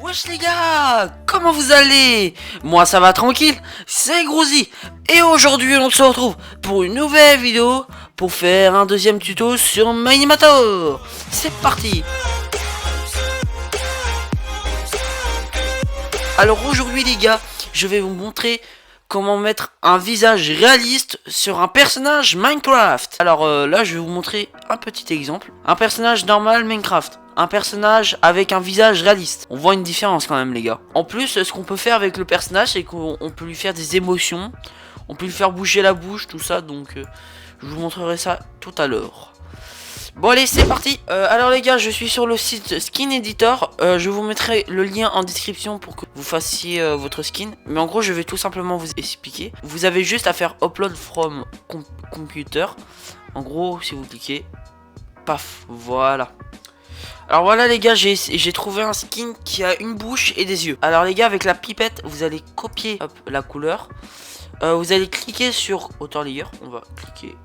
Wesh les gars, comment vous allez? Moi ça va tranquille, c'est Grosy. Et aujourd'hui on se retrouve pour une nouvelle vidéo pour faire un deuxième tuto sur Minimator. C'est parti. Alors aujourd'hui les gars, je vais vous montrer comment mettre un visage réaliste sur un personnage Minecraft. Alors là je vais vous montrer un petit exemple. Un personnage normal Minecraft, un personnage avec un visage réaliste. On voit une différence quand même les gars. En plus ce qu'on peut faire avec le personnage, c'est qu'on peut lui faire des émotions, on peut lui faire bouger la bouche, tout ça. Donc je vous montrerai ça tout à l'heure. Bon allez c'est parti. Alors les gars, je suis sur le site Skin Editor. Je vous mettrai le lien en description pour que vous fassiez votre skin. Mais en gros je vais tout simplement vous expliquer. Vous avez juste à faire upload from computer. En gros si vous cliquez, paf, voilà. Alors voilà les gars, j'ai trouvé un skin qui a une bouche et des yeux. Alors les gars, avec la pipette vous allez copier hop, la couleur. Vous allez cliquer sur Author Layer. On va cliquer.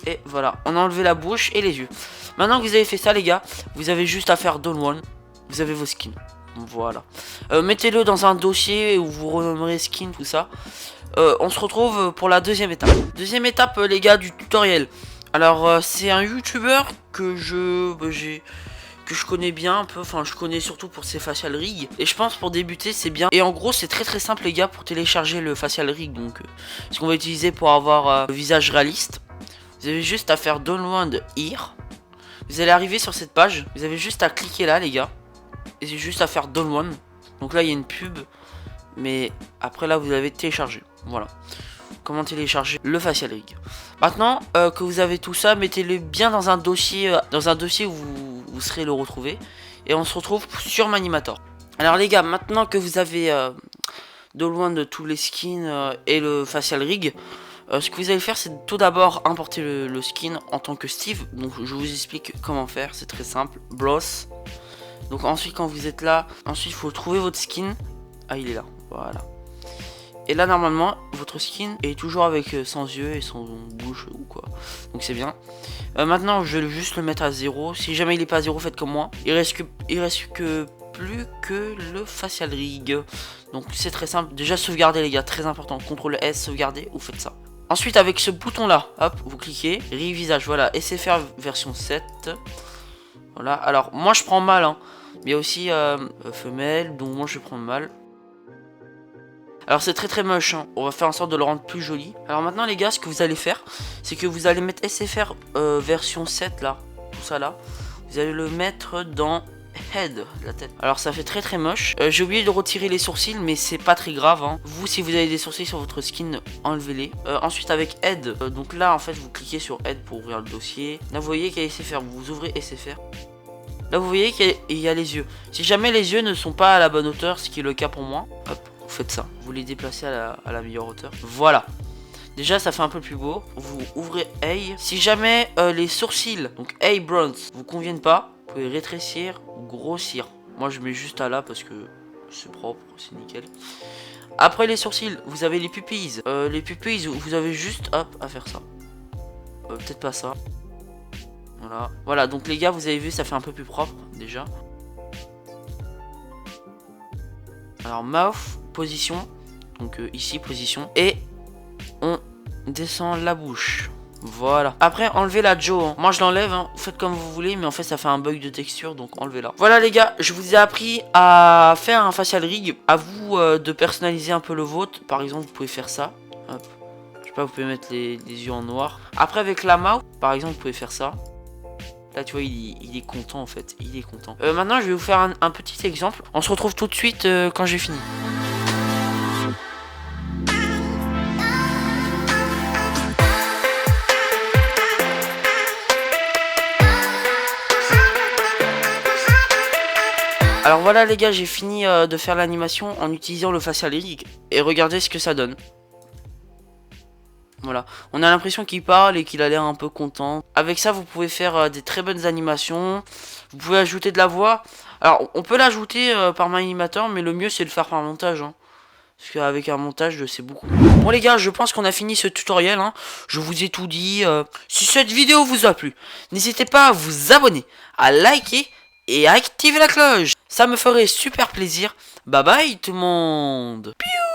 Et voilà, on a enlevé la bouche et les yeux. Maintenant que vous avez fait ça les gars, vous avez juste à faire Done One. Vous avez vos skins. Voilà. Mettez-le dans un dossier où vous renommerez skin, tout ça. On se retrouve pour la deuxième étape. Deuxième étape les gars du tutoriel. Alors c'est un youtubeur que je connais bien un peu, enfin je connais surtout pour ses facial rig. Et je pense pour débuter c'est bien. Et en gros c'est très simple les gars pour télécharger le facial rig. Donc ce qu'on va utiliser pour avoir le visage réaliste. Vous avez juste à faire download here. Vous allez arriver sur cette page. Vous avez juste à cliquer là les gars. Et c'est juste à faire download. Donc là il y a une pub. Mais après là vous avez téléchargé. Voilà. Comment télécharger le facial rig. Maintenant que vous avez tout ça, mettez-le bien dans un dossier où vous serez le retrouver. Et on se retrouve sur Minimator. Alors les gars, maintenant que vous avez de loin de tous les skins et le facial rig, ce que vous allez faire c'est tout d'abord importer le skin en tant que Steve. Donc je vous explique comment faire, c'est très simple. Bros. Donc ensuite quand vous êtes là, ensuite il faut trouver votre skin. Ah il est là, voilà. Et là normalement votre skin est toujours avec sans yeux et sans bouche ou quoi. Donc c'est bien. Maintenant je vais juste le mettre à 0. Si jamais il est pas à 0, faites comme moi. Il reste plus que le facial rig. Donc c'est très simple. Déjà sauvegarder les gars, très important. CTRL S sauvegarder, vous faites ça. Ensuite avec ce bouton là, hop, vous cliquez, revisage, voilà, SFR version 7. Voilà, alors moi je prends mal hein. Mais il y a aussi femelle, donc moi je prends mal. Alors c'est très moche hein. On va faire en sorte de le rendre plus joli. Alors maintenant les gars, ce que vous allez faire, c'est que vous allez mettre SFR version 7 là, tout ça là. Vous allez le mettre dans Head, la tête. Alors ça fait très moche. J'ai oublié de retirer les sourcils, mais c'est pas très grave hein. Vous si vous avez des sourcils sur votre skin, enlevez-les. Ensuite avec Head, donc là en fait vous cliquez sur Head pour ouvrir le dossier. Là vous voyez qu'il y a SFR, vous ouvrez SFR. Là vous voyez qu'il y a les yeux. Si jamais les yeux ne sont pas à la bonne hauteur, ce qui est le cas pour moi, hop, vous faites ça, vous les déplacez à la meilleure hauteur. Voilà. Déjà ça fait un peu plus beau. Vous ouvrez A. Si jamais les sourcils, donc A bronze, vous conviennent pas, vous pouvez rétrécir ou grossir. Moi je mets juste à là parce que c'est propre, c'est nickel. Après les sourcils, vous avez les pupilles. Les pupilles, vous avez juste hop à faire ça. Peut-être pas ça. Voilà. Voilà, donc les gars, vous avez vu, ça fait un peu plus propre déjà. Alors mouth, position. Donc ici, position. Et on descend la bouche. Voilà. Après, enlevez la jaw. Hein. Moi, je l'enlève. Hein. Faites comme vous voulez. Mais en fait, ça fait un bug de texture. Donc, enlevez-la. Voilà, les gars. Je vous ai appris à faire un facial rig. À vous de personnaliser un peu le vôtre. Par exemple, vous pouvez faire ça. Hop. Je sais pas, vous pouvez mettre les yeux en noir. Après, avec la mouth, par exemple, vous pouvez faire ça. Là, tu vois, il est content en fait. Il est content. Maintenant, je vais vous faire un petit exemple. On se retrouve tout de suite quand j'ai fini. Alors voilà les gars, j'ai fini de faire l'animation en utilisant le facial rig. Et regardez ce que ça donne. Voilà, on a l'impression qu'il parle et qu'il a l'air un peu content. Avec ça, vous pouvez faire des très bonnes animations. Vous pouvez ajouter de la voix. Alors, on peut l'ajouter par Minimator, mais le mieux, c'est de le faire par montage. Hein. Parce qu'avec un montage, c'est beaucoup. Bon les gars, je pense qu'on a fini ce tutoriel. Hein. Je vous ai tout dit. Si cette vidéo vous a plu, n'hésitez pas à vous abonner, à liker et activez la cloche. Ça me ferait super plaisir. Bye bye tout le monde. Piou.